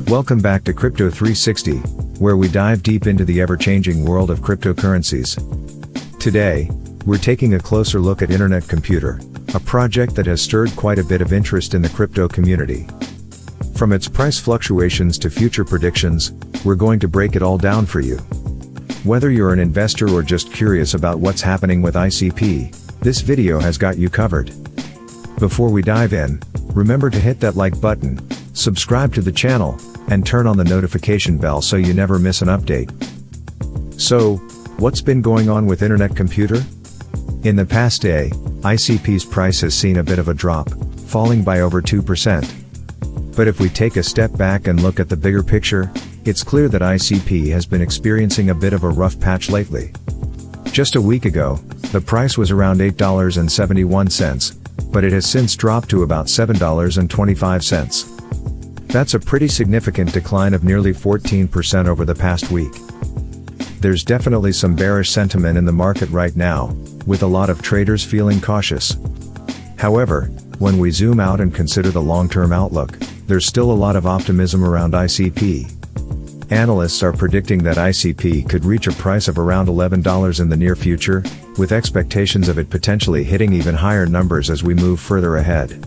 Welcome back to Crypto 360, where we dive deep into the ever-changing world of cryptocurrencies. Today, we're taking a closer look at Internet Computer, a project that has stirred quite a bit of interest in the crypto community. From its price fluctuations to future predictions, we're going to break it all down for you. Whether you're an investor or just curious about what's happening with ICP, this video has got you covered. Before we dive in, remember to hit that like button, subscribe to the channel, and turn on the notification bell so you never miss an update. So, what's been going on with Internet Computer? In the past day, ICP's price has seen a bit of a drop, falling by over 2%. But if we take a step back and look at the bigger picture, it's clear that ICP has been experiencing a bit of a rough patch lately. Just a week ago, the price was around $8.71, but it has since dropped to about $7.25. That's a pretty significant decline of nearly 14% over the past week. There's definitely some bearish sentiment in the market right now, with a lot of traders feeling cautious. However, when we zoom out and consider the long-term outlook, there's still a lot of optimism around ICP. Analysts are predicting that ICP could reach a price of around $11 in the near future, with expectations of it potentially hitting even higher numbers as we move further ahead.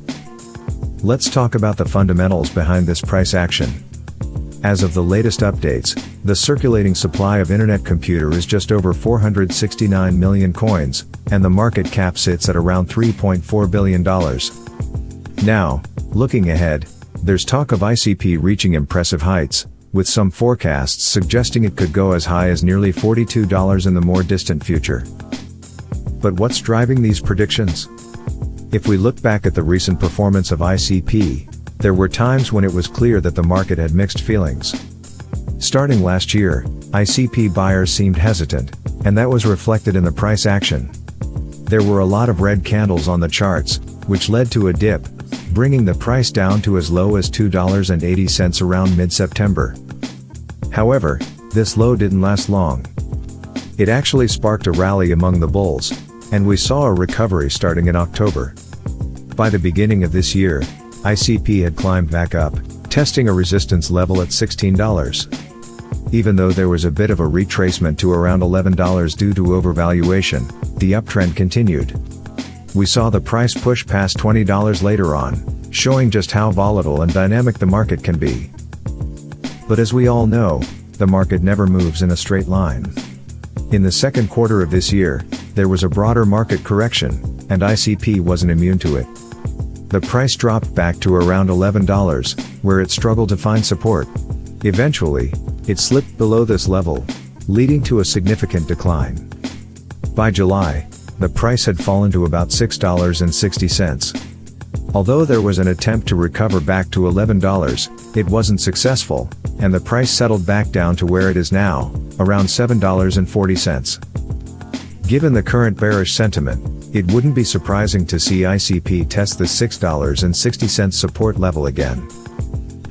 Let's talk about the fundamentals behind this price action. As of the latest updates, the circulating supply of Internet Computer is just over 469 million coins, and the market cap sits at around $3.4 billion. Now, looking ahead, there's talk of ICP reaching impressive heights, with some forecasts suggesting it could go as high as nearly $42 in the more distant future. But what's driving these predictions? If we look back at the recent performance of ICP, there were times when it was clear that the market had mixed feelings. Starting last year, ICP buyers seemed hesitant, and that was reflected in the price action. There were a lot of red candles on the charts, which led to a dip, bringing the price down to as low as $2.80 around mid-September. However, this low didn't last long. It actually sparked a rally among the bulls, and we saw a recovery starting in October. By the beginning of this year, ICP had climbed back up, testing a resistance level at $16. Even though there was a bit of a retracement to around $11 due to overvaluation, the uptrend continued. We saw the price push past $20 later on, showing just how volatile and dynamic the market can be. But as we all know, the market never moves in a straight line. In the second quarter of this year, there was a broader market correction, and ICP wasn't immune to it. The price dropped back to around $11, where it struggled to find support. Eventually, it slipped below this level, leading to a significant decline. By July, the price had fallen to about $6.60. Although there was an attempt to recover back to $11, it wasn't successful, and the price settled back down to where it is now, around $7.40. Given the current bearish sentiment, it wouldn't be surprising to see ICP test the $6.60 support level again.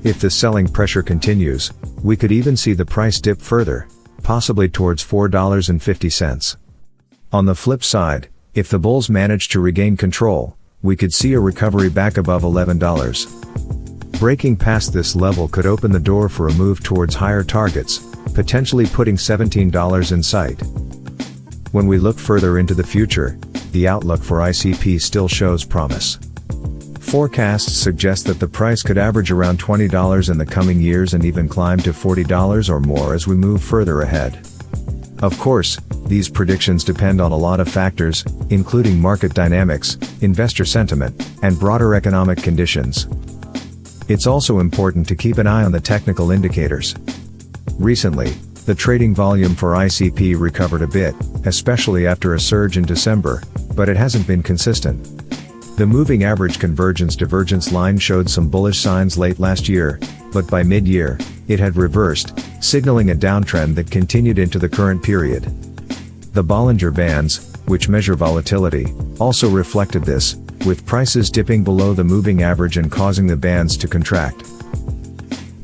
If the selling pressure continues, we could even see the price dip further, possibly towards $4.50. On the flip side, if the bulls manage to regain control, we could see a recovery back above $11. Breaking past this level could open the door for a move towards higher targets, potentially putting $17 in sight. When we look further into the future, the outlook for ICP still shows promise. Forecasts suggest that the price could average around $20 in the coming years and even climb to $40 or more as we move further ahead. Of course, these predictions depend on a lot of factors, including market dynamics, investor sentiment, and broader economic conditions. It's also important to keep an eye on the technical indicators. Recently, the trading volume for ICP recovered a bit, especially after a surge in December, but it hasn't been consistent. The moving average convergence-divergence line showed some bullish signs late last year, but by mid-year, it had reversed, signaling a downtrend that continued into the current period. The Bollinger Bands, which measure volatility, also reflected this, with prices dipping below the moving average and causing the bands to contract.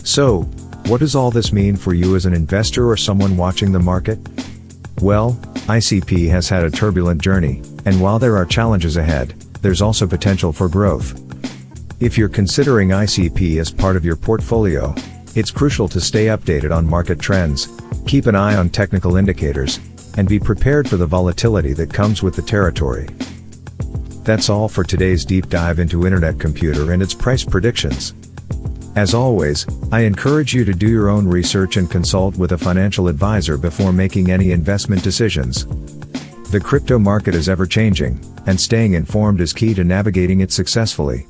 So, what does all this mean for you as an investor or someone watching the market? Well, ICP has had a turbulent journey, and while there are challenges ahead, there's also potential for growth. If you're considering ICP as part of your portfolio, It's crucial to stay updated on market trends, keep an eye on technical indicators, and be prepared for the volatility that comes with the territory. That's all for today's deep dive into Internet Computer and its price predictions. As always, I encourage you to do your own research and consult with a financial advisor before making any investment decisions. The crypto market is ever-changing, and staying informed is key to navigating it successfully.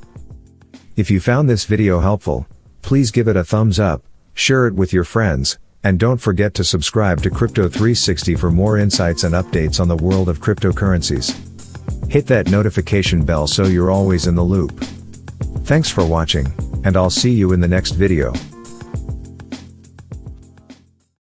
If you found this video helpful, please give it a thumbs up, share it with your friends, and don't forget to subscribe to Crypto 360 for more insights and updates on the world of cryptocurrencies. Hit that notification bell so you're always in the loop. Thanks for watching, and I'll see you in the next video.